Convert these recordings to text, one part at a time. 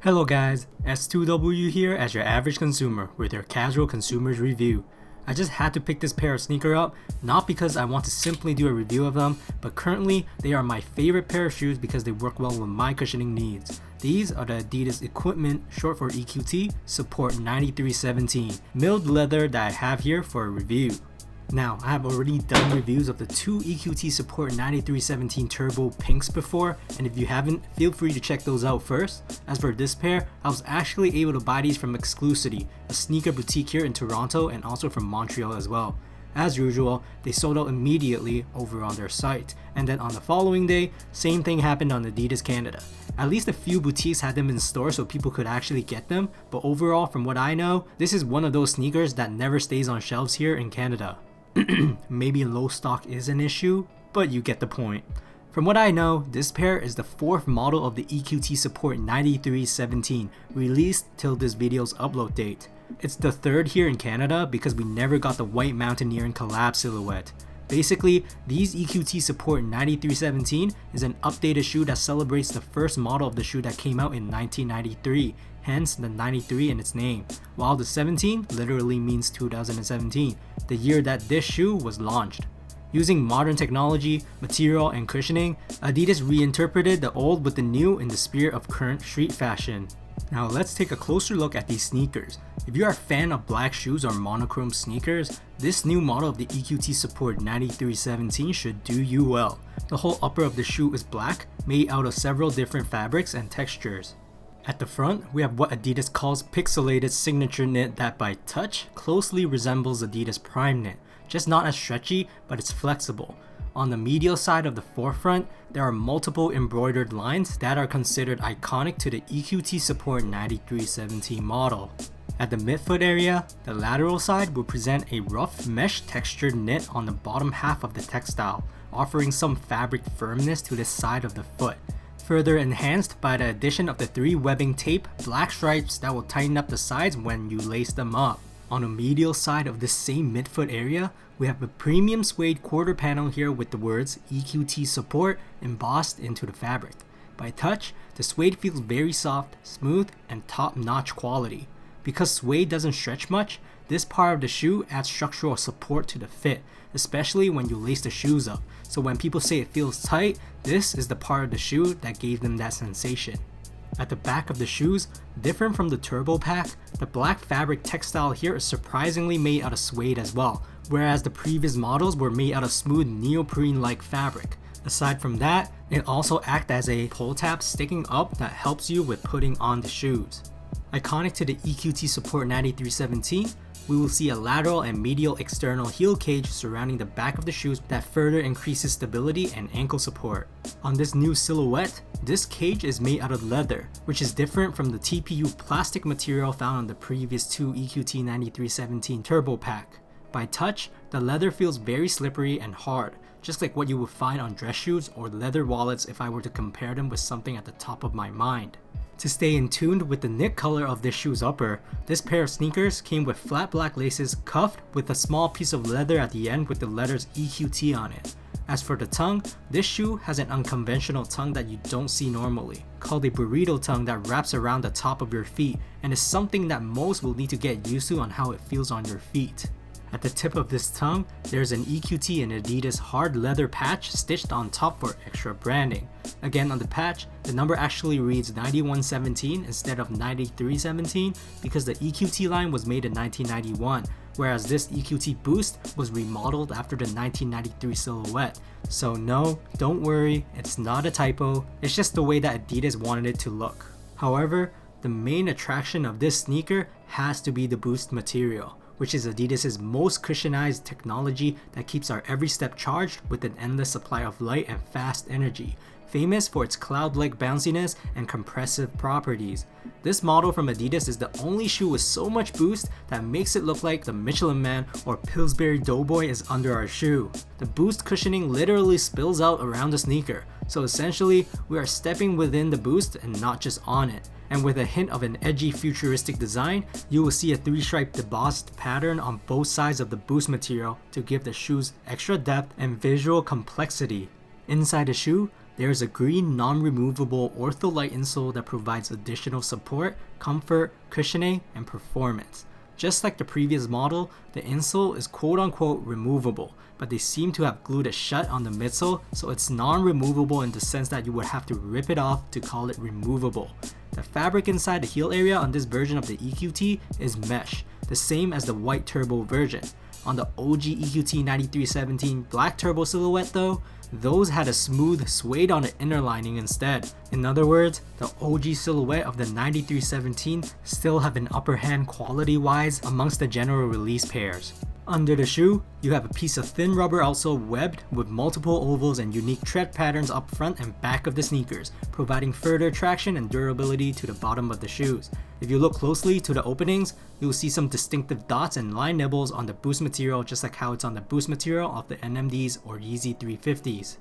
Hello guys, S2W here as your average consumer with your casual consumer's review. I just had to pick this pair of sneaker up, not because I want to simply do a review of them, but currently they are my favorite pair of shoes because they work well with my cushioning needs. These are the Adidas Equipment, short for EQT, Support 9317, milled leather that I have here for a review. Now, I have already done reviews of the two EQT Support 9317 Turbo Pinks before, and if you haven't, feel free to check those out first. As for this pair, I was actually able to buy these from Exclusivity, a sneaker boutique here in Toronto and also from Montreal as well. As usual, they sold out immediately over on their site, and then on the following day, same thing happened on Adidas Canada. At least a few boutiques had them in store so people could actually get them, but overall, from what I know, this is one of those sneakers that never stays on shelves here in Canada. Maybe low stock is an issue, but you get the point. From what I know, this pair is the fourth model of the EQT Support 9317, released till this video's upload date. It's the third here in Canada because we never got the white mountaineering collab silhouette. Basically, these EQT Support 9317 is an updated shoe that celebrates the first model of the shoe that came out in 1993, hence the 93 in its name, while the 17 literally means 2017, the year that this shoe was launched. Using modern technology, material, and cushioning, Adidas reinterpreted the old with the new in the spirit of current street fashion. Now let's take a closer look at these sneakers. If you are a fan of black shoes or monochrome sneakers, this new model of the EQT Support 9317 should do you well. The whole upper of the shoe is black, made out of several different fabrics and textures. At the front, we have what Adidas calls pixelated signature knit that by touch closely resembles Adidas Prime knit, just not as stretchy, but it's flexible. On the medial side of the forefront, there are multiple embroidered lines that are considered iconic to the EQT Support 9317 model. At the midfoot area, the lateral side will present a rough mesh textured knit on the bottom half of the textile, offering some fabric firmness to the side of the foot, further enhanced by the addition of the 3 webbing tape black stripes that will tighten up the sides when you lace them up. On the medial side of this same midfoot area, we have a premium suede quarter panel here with the words EQT Support embossed into the fabric. By touch, the suede feels very soft, smooth, and top-notch quality. Because suede doesn't stretch much, this part of the shoe adds structural support to the fit, especially when you lace the shoes up. So when people say it feels tight, this is the part of the shoe that gave them that sensation. At the back of the shoes, different from the Turbo Pack, the black fabric textile here is surprisingly made out of suede as well, whereas the previous models were made out of smooth neoprene-like fabric. Aside from that, it also acts as a pull tab sticking up that helps you with putting on the shoes. Iconic to the EQT Support 9317, we will see a lateral and medial external heel cage surrounding the back of the shoes that further increases stability and ankle support. On this new silhouette, this cage is made out of leather, which is different from the TPU plastic material found on the previous two EQT 9317 Turbo Pack. By touch, the leather feels very slippery and hard, just like what you would find on dress shoes or leather wallets if I were to compare them with something at the top of my mind. To stay in tune with the knit color of this shoe's upper, this pair of sneakers came with flat black laces cuffed with a small piece of leather at the end with the letters EQT on it. As for the tongue, this shoe has an unconventional tongue that you don't see normally, called a burrito tongue that wraps around the top of your feet and is something that most will need to get used to on how it feels on your feet. At the tip of this tongue, there's an EQT and Adidas hard leather patch stitched on top for extra branding. Again, on the patch, the number actually reads 9117 instead of 9317 because the EQT line was made in 1991, whereas this EQT Boost was remodeled after the 1993 silhouette. So no, don't worry, it's not a typo, it's just the way that Adidas wanted it to look. However, the main attraction of this sneaker has to be the Boost material, which is Adidas' most cushionized technology that keeps our every step charged with an endless supply of light and fast energy, famous for its cloud-like bounciness and compressive properties. This model from Adidas is the only shoe with so much boost that makes it look like the Michelin Man or Pillsbury Doughboy is under our shoe. The boost cushioning literally spills out around the sneaker, so essentially we are stepping within the boost and not just on it. And with a hint of an edgy futuristic design, you will see a 3-stripe embossed pattern on both sides of the boost material to give the shoes extra depth and visual complexity. Inside the shoe, there is a green non-removable ortholite insole that provides additional support, comfort, cushioning, and performance. Just like the previous model, the insole is quote-unquote removable, but they seem to have glued it shut on the midsole, so it's non-removable in the sense that you would have to rip it off to call it removable. The fabric inside the heel area on this version of the EQT is mesh, the same as the white turbo version. On the OG EQT 9317 black turbo silhouette though, those had a smooth suede on the inner lining instead. In other words, the OG silhouette of the 9317 still have an upper hand quality wise amongst the general release pairs. Under the shoe, you have a piece of thin rubber outsole webbed with multiple ovals and unique tread patterns up front and back of the sneakers, providing further traction and durability to the bottom of the shoes. If you look closely to the openings, you'll see some distinctive dots and line nibbles on the boost material, just like how it's on the boost material of the NMDs or Yeezy 350s.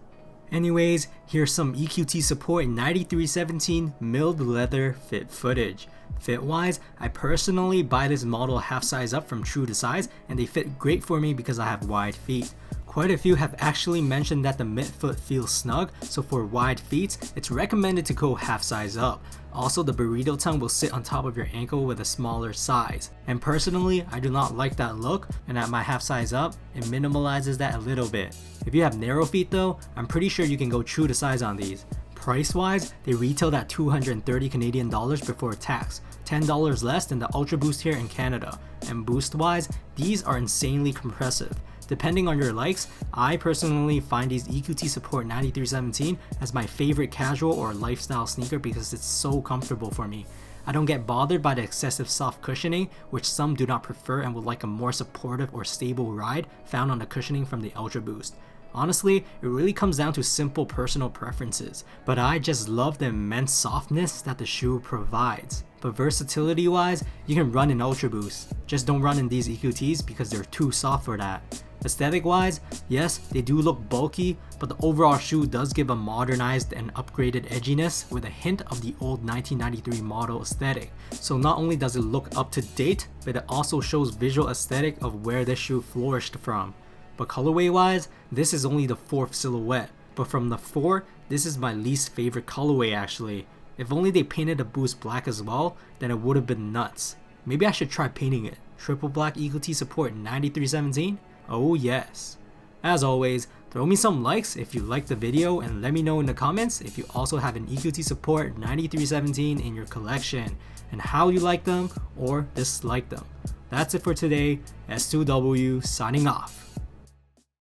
Anyways, here's some EQT support 9317 milled leather fit footage. Fit wise, I personally buy this model half size up from True to Size, and they fit great for me because I have wide feet. Quite a few have actually mentioned that the midfoot feels snug, so for wide feet, it's recommended to go half size up. Also, the burrito tongue will sit on top of your ankle with a smaller size. And personally, I do not like that look, and at my half size up, it minimalizes that a little bit. If you have narrow feet though, I'm pretty sure you can go True to Size on these. Price wise, they retailed at 230 Canadian dollars before tax, $10 less than the Ultra Boost here in Canada. And boost wise, these are insanely compressive. Depending on your likes, I personally find these EQT Support 9317 as my favorite casual or lifestyle sneaker because it's so comfortable for me. I don't get bothered by the excessive soft cushioning, which some do not prefer and would like a more supportive or stable ride found on the cushioning from the Ultra Boost. Honestly, it really comes down to simple personal preferences, but I just love the immense softness that the shoe provides. But versatility wise, you can run in Ultra Boost, just don't run in these EQTs because they're too soft for that. Aesthetic wise, yes, they do look bulky, but the overall shoe does give a modernized and upgraded edginess with a hint of the old 1993 model aesthetic. So not only does it look up to date, but it also shows visual aesthetic of where this shoe flourished from. But colorway wise, this is only the 4th silhouette, but from the 4, this is my least favorite colorway actually. If only they painted the Boost black as well, then it would have been nuts. Maybe I should try painting it. Triple black EQT Support 9317? Oh yes. As always, throw me some likes if you liked the video and let me know in the comments if you also have an EQT Support 9317 in your collection and how you like them or dislike them. That's it for today. S2W signing off.